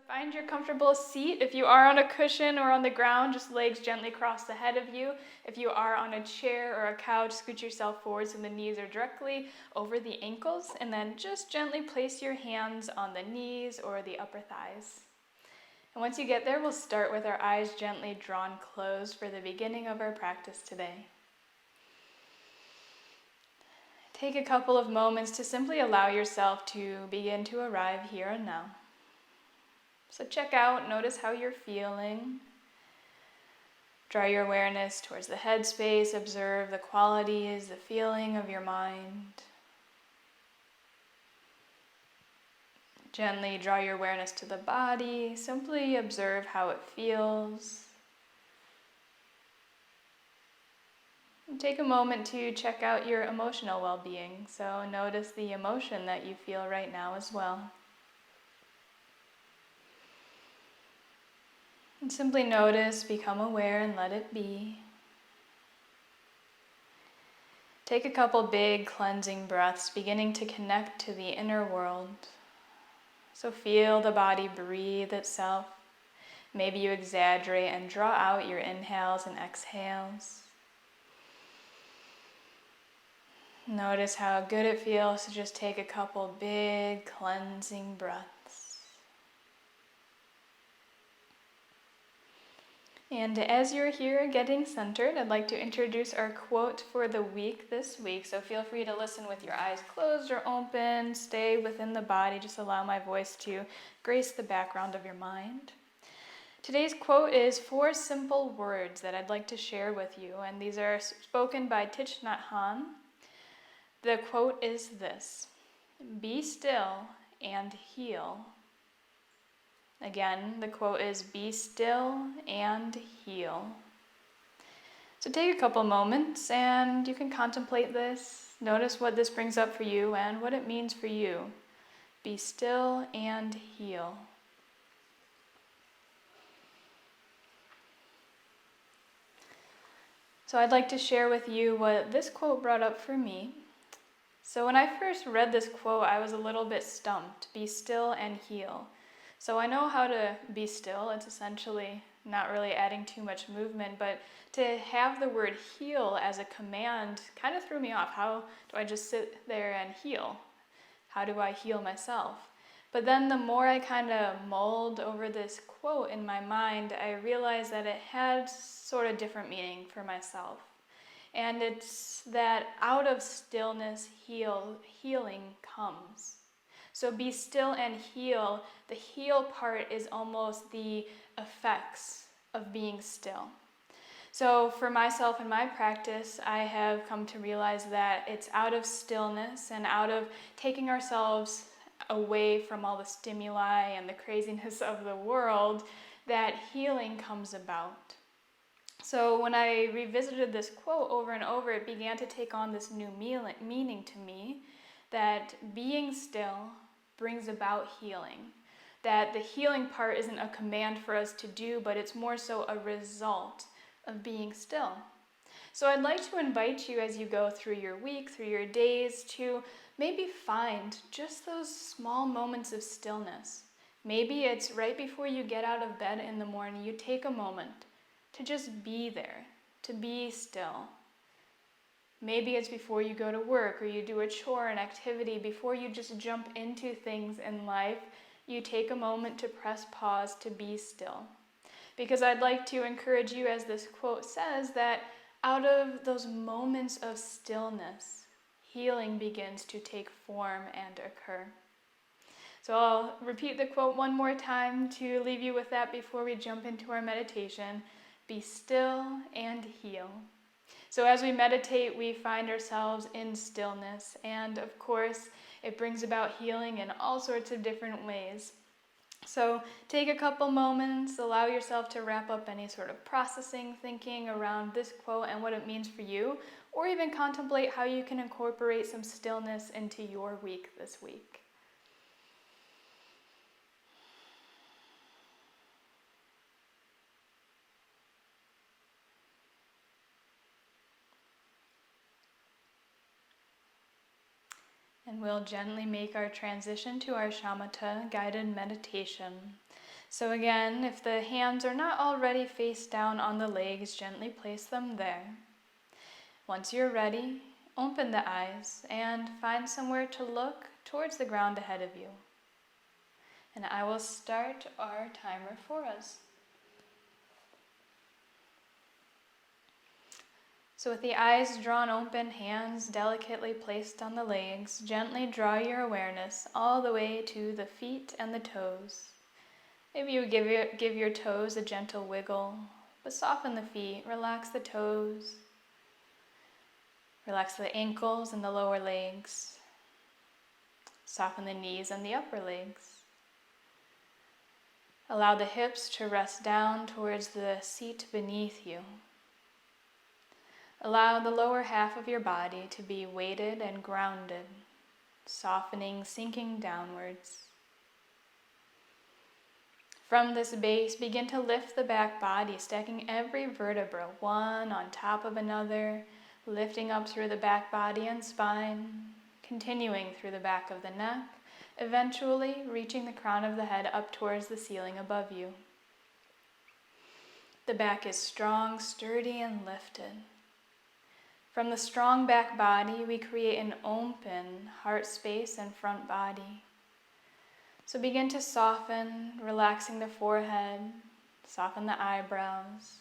Find your comfortable seat. If you are on a cushion or on the ground, just legs gently cross the head of you. If you are on a chair or a couch, scoot yourself forward so the knees are directly over the ankles, and then just gently place your hands on the knees or the upper thighs. And once you get there, we'll start with our eyes gently drawn closed for the beginning of our practice today. Take a couple of moments to simply allow yourself to begin to arrive here and now. So check out, notice how you're feeling. Draw your awareness towards the headspace, observe the qualities, the feeling of your mind. Gently draw your awareness to the body, simply observe how it feels. And take a moment to check out your emotional well-being, so notice the emotion that you feel right now as well. And simply notice, become aware, and let it be. Take a couple big cleansing breaths, beginning to connect to the inner world. So feel the body breathe itself. Maybe you exaggerate and draw out your inhales and exhales. Notice how good it feels to just take a couple big cleansing breaths. And as you're here getting centered, I'd like to introduce our quote for the week this week. So feel free to listen with your eyes closed or open, stay within the body, just allow my voice to grace the background of your mind. Today's quote is 4 simple words that I'd like to share with you, and these are spoken by Thich Nhat Hanh. The quote is this: "Be still and heal." Again, the quote is, "Be still and heal." So take a couple moments and you can contemplate this. Notice what this brings up for you and what it means for you. Be still and heal. So I'd like to share with you what this quote brought up for me. So when I first read this quote, I was a little bit stumped. Be still and heal. So I know how to be still. It's essentially not really adding too much movement, but to have the word heal as a command kind of threw me off. How do I just sit there and heal? How do I heal myself? But then the more I kind of mulled over this quote in my mind, I realized that it had sort of different meaning for myself. And it's that out of stillness, healing comes. So be still and heal. The heal part is almost the effects of being still. So for myself in my practice, I have come to realize that it's out of stillness and out of taking ourselves away from all the stimuli and the craziness of the world that healing comes about. So when I revisited this quote over and over, it began to take on this new meaning to me, that being still brings about healing. That the healing part isn't a command for us to do, but it's more so a result of being still. So I'd like to invite you as you go through your week, through your days, to maybe find just those small moments of stillness. Maybe it's right before you get out of bed in the morning, you take a moment to just be there, to be still. Maybe it's before you go to work or you do a chore, an activity, before you just jump into things in life, you take a moment to press pause to be still. Because I'd like to encourage you, as this quote says, that out of those moments of stillness, healing begins to take form and occur. So I'll repeat the quote one more time to leave you with that before we jump into our meditation. Be still and heal. So as we meditate, we find ourselves in stillness, and of course, it brings about healing in all sorts of different ways. So take a couple moments, allow yourself to wrap up any sort of processing, thinking around this quote and what it means for you, or even contemplate how you can incorporate some stillness into your week this week. And we'll gently make our transition to our shamatha guided meditation. So again, if the hands are not already face down on the legs, gently place them there. Once you're ready, open the eyes and find somewhere to look towards the ground ahead of you. And I will start our timer for us. So with the eyes drawn open, hands delicately placed on the legs, gently draw your awareness all the way to the feet and the toes. Maybe you give your toes a gentle wiggle, but soften the feet, relax the toes, relax the ankles and the lower legs, soften the knees and the upper legs. Allow the hips to rest down towards the seat beneath you. Allow the lower half of your body to be weighted and grounded, softening, sinking downwards. From this base, begin to lift the back body, stacking every vertebra, one on top of another, lifting up through the back body and spine, continuing through the back of the neck, eventually reaching the crown of the head up towards the ceiling above you. The back is strong, sturdy, and lifted. From the strong back body, we create an open heart space and front body. So begin to soften, relaxing the forehead, soften the eyebrows,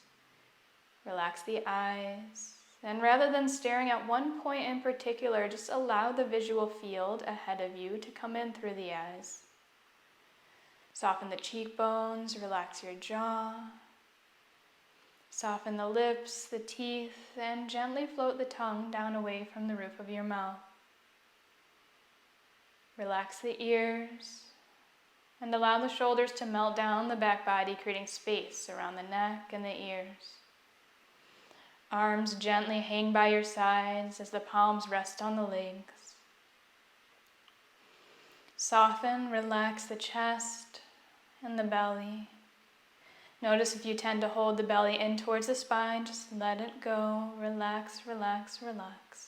relax the eyes. And rather than staring at one point in particular, just allow the visual field ahead of you to come in through the eyes. Soften the cheekbones, relax your jaw. Soften the lips, the teeth, and gently float the tongue down away from the roof of your mouth. Relax the ears, and allow the shoulders to melt down the back body, creating space around the neck and the ears. Arms gently hang by your sides as the palms rest on the legs. Soften, relax the chest and the belly. Notice if you tend to hold the belly in towards the spine, just let it go. Relax, relax, relax.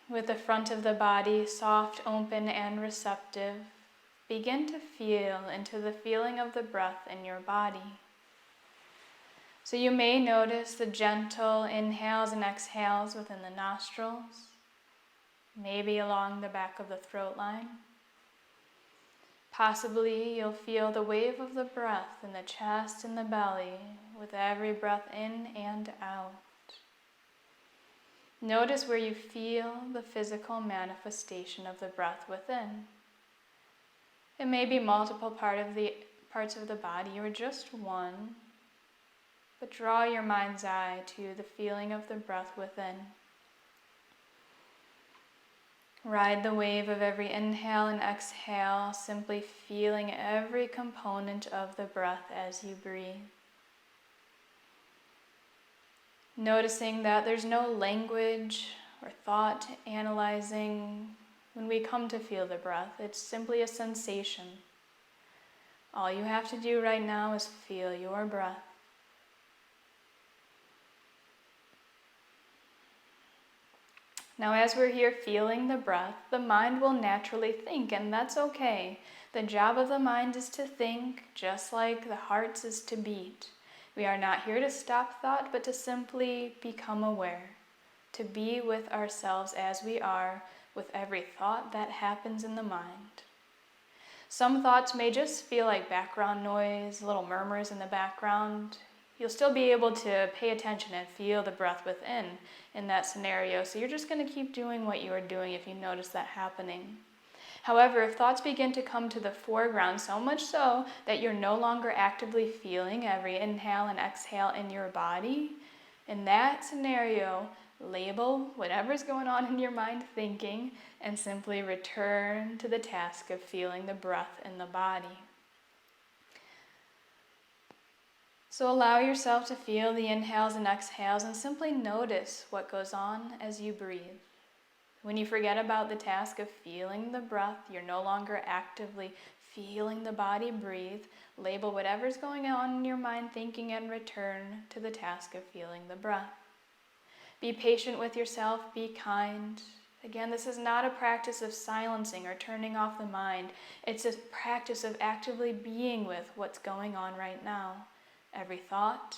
With the front of the body soft, open, and receptive, begin to feel into the feeling of the breath in your body. So you may notice the gentle inhales and exhales within the nostrils, maybe along the back of the throat line. Possibly you'll feel the wave of the breath in the chest and the belly with every breath in and out. Notice where you feel the physical manifestation of the breath within. It may be multiple parts of the body or just one, but draw your mind's eye to the feeling of the breath within. Ride the wave of every inhale and exhale, simply feeling every component of the breath as you breathe. Noticing that there's no language or thought analyzing when we come to feel the breath. It's simply a sensation. All you have to do right now is feel your breath. Now, as we're here feeling the breath, the mind will naturally think, and that's okay. The job of the mind is to think, just like the heart's is to beat. We are not here to stop thought, but to simply become aware, to be with ourselves as we are, with every thought that happens in the mind. Some thoughts may just feel like background noise, little murmurs in the background. You'll still be able to pay attention and feel the breath within in that scenario. So you're just going to keep doing what you are doing if you notice that happening. However, if thoughts begin to come to the foreground, so much so that you're no longer actively feeling every inhale and exhale in your body, in that scenario, label whatever's going on in your mind thinking and simply return to the task of feeling the breath in the body. So allow yourself to feel the inhales and exhales and simply notice what goes on as you breathe. When you forget about the task of feeling the breath, you're no longer actively feeling the body breathe. Label whatever's going on in your mind thinking and return to the task of feeling the breath. Be patient with yourself, be kind. Again, this is not a practice of silencing or turning off the mind. It's a practice of actively being with what's going on right now. Every thought,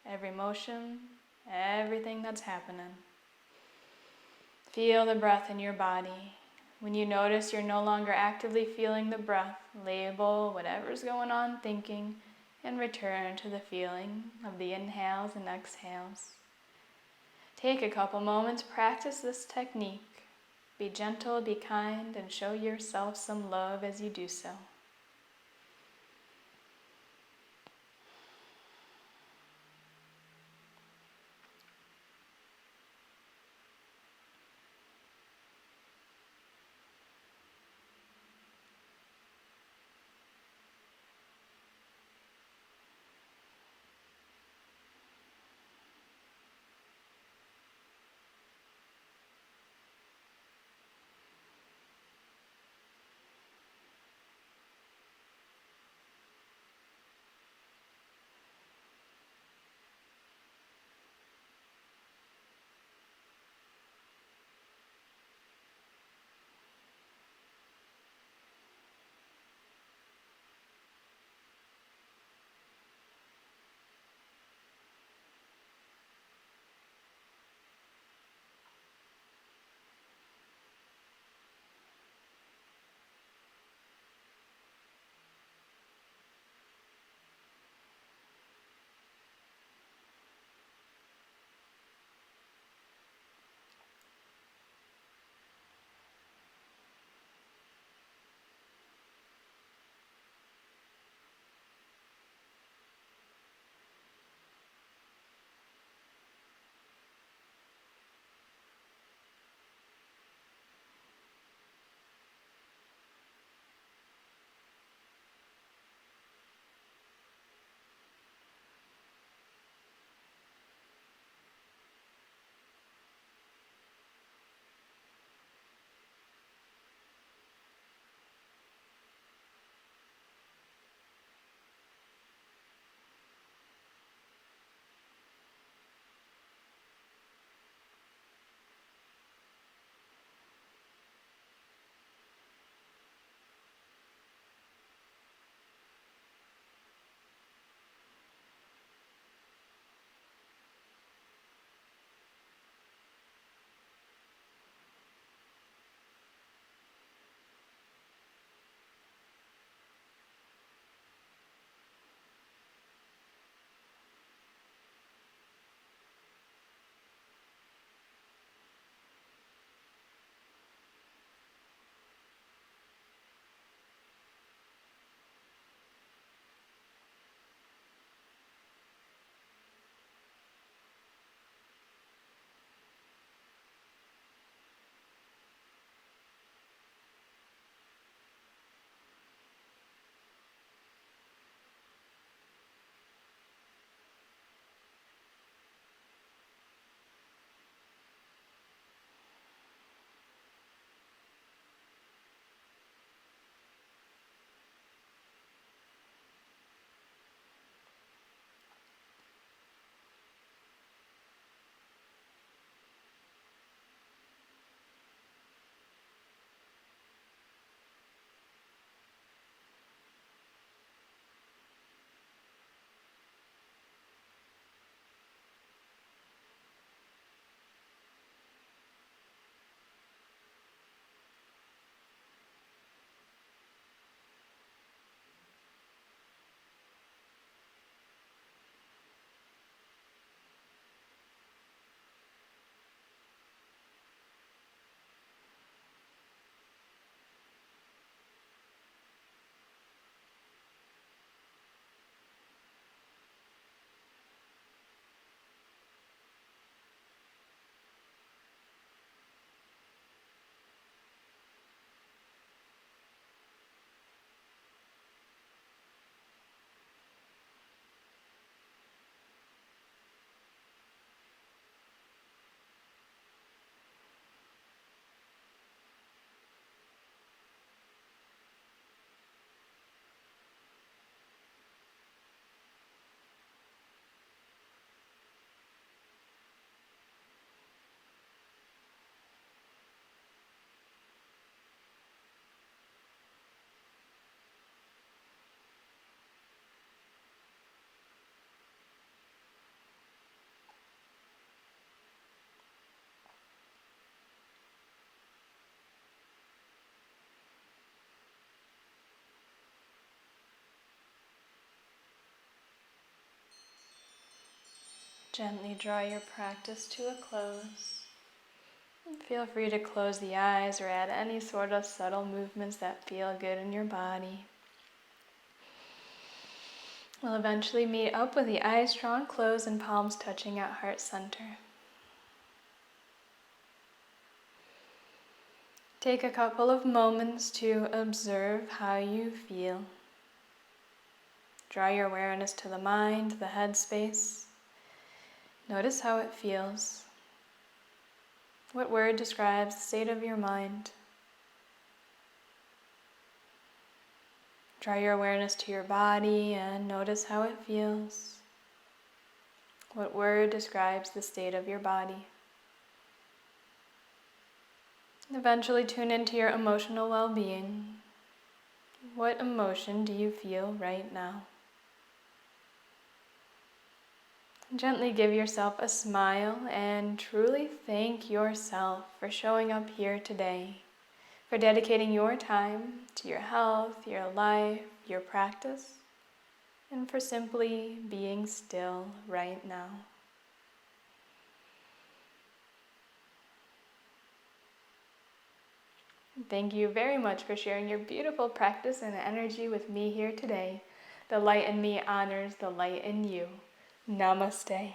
every emotion, everything that's happening. Feel the breath in your body. When you notice you're no longer actively feeling the breath, label whatever's going on thinking and return to the feeling of the inhales and exhales. Take a couple moments, practice this technique. Be gentle, be kind, and show yourself some love as you do so. Gently draw your practice to a close. Feel free to close the eyes or add any sort of subtle movements that feel good in your body. We'll eventually meet up with the eyes drawn closed and palms touching at heart center. Take a couple of moments to observe how you feel. Draw your awareness to the mind, the head space. Notice how it feels. What word describes the state of your mind? Draw your awareness to your body and notice how it feels. What word describes the state of your body? Eventually tune into your emotional well-being. What emotion do you feel right now? Gently give yourself a smile and truly thank yourself for showing up here today, for dedicating your time to your health, your life, your practice, and for simply being still right now. Thank you very much for sharing your beautiful practice and energy with me here today. The light in me honors the light in you. Namaste.